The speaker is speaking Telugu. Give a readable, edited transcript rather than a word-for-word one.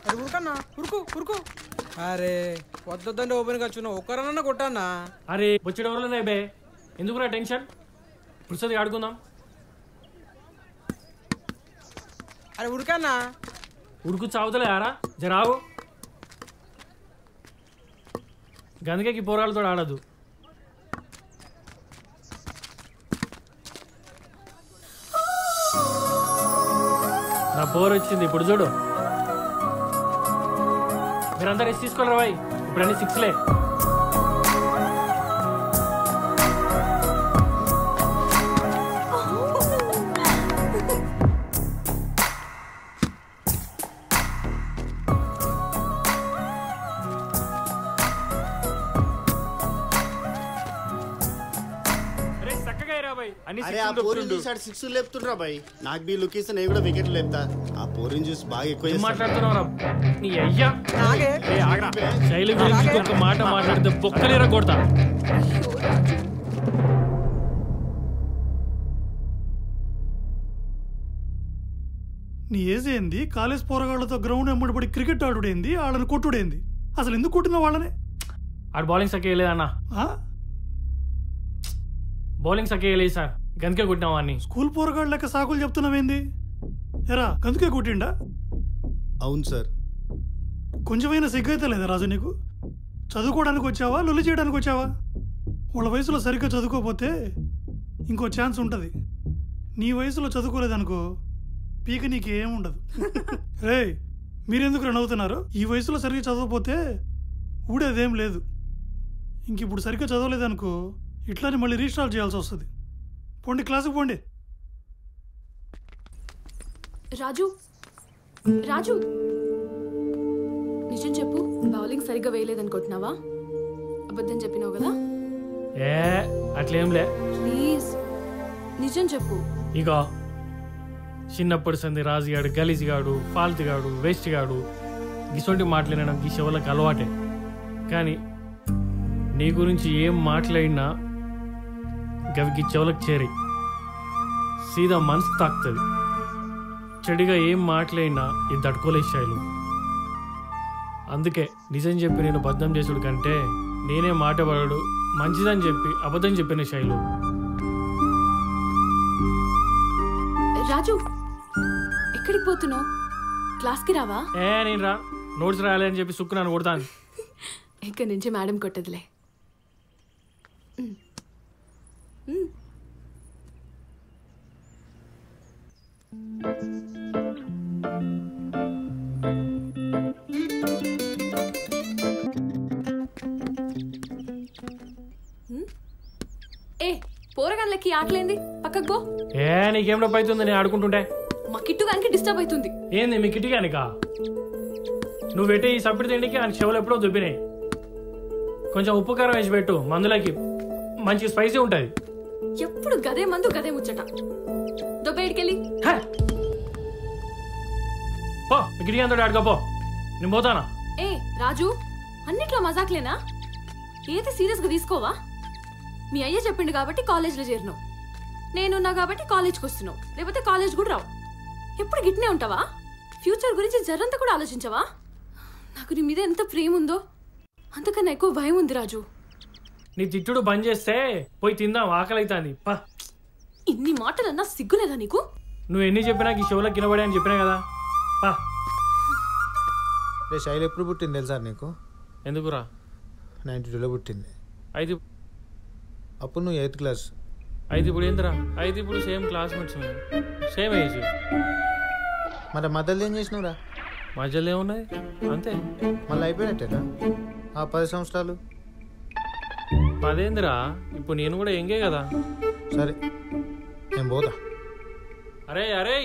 అది ఉరుకన్నా ఉరుకు ఉరుకు. అరే వద్దండి ఓపెన్ గా చూన్నా ఒక్కరన్నా కొట్టానా. అరే వచ్చేటవరలోనే బే ఎందుకు నా టెన్షన్ పురుషది ఆడుకుందాం. అరే ఉడుకన్నా ఉడుకు చావుతలే ఆరా జరావు గందకి పోరాలతో ఆడదు. నా బోర్ వచ్చింది ఇప్పుడు చూడు. మీరంతా రెస్ట్ తీసుకోలేరా బాయ్ ఇప్పుడు అన్ని 6లే. అరే ఆ పోరిని చూసాడు 6 లేపుతుండ్రా బాయ్. నాకు బి లుక్ ఇస్తే నేను కూడా వికెట్లు లేపుతా. ఆ పోరిని చూసి బాగా ఎక్కువ మాట్లాడుతున్నావురా నీ అయ్యా. శైలి గురించి ఒక మాట మాట్లాడితే బొక్కలేరా కొడతా. నీ ఏజ్ ఏంది? కాలేజ్ పోరగాళ్లతో గ్రౌండ్ ఎమ్మడిపడి క్రికెట్ ఆడుడేంది? వాళ్ళని కొట్టుడేంది? అసలు ఎందుకు కొట్టిన వాళ్ళనే? ఆడు బౌలింగ్ సక్కేయలేదన్నా. బౌలింగ్ సక్కేయలేదు సార్ గందుకే కొట్టినా వాడిని. స్కూల్ పోరగాళ్ళ లెక్క సాకులు చెప్తున్నావేంది? ఎరా గందుకే కొట్టిండా? అవును సార్. కొంచెమైనా సిగ్గైతే లేదా రాజు నీకు? చదువుకోవడానికి వచ్చావా లొల్లి చేయడానికి వచ్చావా? వాళ్ళ వయసులో సరిగ్గా చదువుకోకపోతే ఇంకో ఛాన్స్ ఉంటుంది. నీ వయసులో చదువుకోలేదనుకో పీక నీకేముండదు. రే మీరెందుకు నవ్వుతున్నారు? ఈ వయసులో సరిగ్గా చదవకపోతే ఊడేదేం లేదు. ఇంక ఇప్పుడు సరిగ్గా చదవలేదనుకో ఇట్లానే మళ్ళీ రీస్టార్ట్ చేయాల్సి వస్తుంది. పోండి క్లాసుకు పోండి. రాజు రాజు నిజం చెప్పు, బౌలింగ్ సరిగ్గా వేయలేదనుకుంటున్నావా? అబద్ధం చెప్పినావు కదా? అట్లేంలే ప్లీజ్ నిజం చెప్పు. ఇగో చిన్నప్పటి సంది రాజుగాడు గలీజ్గాడు ఫాల్తుగాడు వేస్ట్ గాడు గిసొంటి మాట్లాడినా గీ చెవులకు అలవాటే. కానీ నీ గురించి ఏం మాట్లాడినా గవికి చెవులకు చేరి సీదా మనసు తాకుతుంది. చెడుగా ఏం మాట్లాడినా ఇది తట్టుకోలే శైలు. అందుకే నిజం చెప్పి నేను బద్దం చేసుడు కంటే నేనే మాటపడడు మంచిదని చెప్పి అబద్ధం చెప్పిన శైలు. రాజు ఎక్కడికి పోతున్నావు? క్లాస్కి రావా? నేను రా నోట్స్ రాయాలి అని చెప్పి సుక్కున్నాను కొడతాను. ఇక్కడి నుంచి మేడం కొట్టదులే. ఏ పోరగాళ్ళకి ఆటలేంది? పక్కకు పో. నీకేం డబ్బు అవుతుంది నేను ఆడుకుంటుంటే? మా కిట్టు గానికి డిస్టర్బ్ అవుతుంది. ఏంది మీ కిట్టు గానికా? నువ్వు పెట్టే ఈ సప్పిడి తిండికి ఆయన చెవులు ఎప్పుడో దుబ్బినాయి. కొంచెం ఉప్పు కారం వేసి పెట్టు, మందులకి మంచి స్పైసీ ఉంటుంది. ఎప్పుడు గదే మందు గదే ముచ్చట. దొబ్బేడికెళ్ళి పో గిడి అంతా ఆడుకోపో. నేను పోతానా? ఏ రాజు అన్నిట్లో మజాక్లేనా? ఏది సీరియస్ గా తీసుకోవా? మీ అయ్య చెప్పిండు కాబట్టి కాలేజ్లో చేరినావు, నేనున్నా కాబట్టి కాలేజ్కి వస్తున్నావు, లేకపోతే కాలేజ్ కూడా రావు. ఎప్పుడు గిట్నే ఉంటావా? ఫ్యూచర్ గురించి జరంతా కూడా ఆలోచించవా? నాకు నీ మీద ఎంత ప్రేమ ఉందో అంతకన్నా ఎక్కువ భయం ఉంది రాజు. నీ తిట్టుడు బంద్ చేస్తే పోయి తిందాం, ఆకలి అవుతుంది. ఇన్ని మాటలన్నా సిగ్గులేదా నీకు? నువ్వు ఎన్ని చెప్పినా ఈ షోలో కినబడి అని చెప్పినా కదా. రే శైలి ఎప్పుడు పుట్టింది తెలుసా నీకు? ఎందుకురా? 92లో పుట్టింది. అయితే అప్పుడు నువ్వు 8th క్లాస్. అయితే ఇప్పుడు ఏందిరా? అయితే ఇప్పుడు సేమ్ క్లాస్మేట్స్, సేమ్ ఏజ్. మరి మధ్యలో ఏం చేసినవురా? మధ్యలో ఏమున్నది అంతే. మళ్ళీ అయిపోయినట్టేనా ఆ 10 సంవత్సరాలు? అదేందిరా ఇప్పుడు నేను కూడా ఎంగే కదా. సరే నేను పోతా. అరే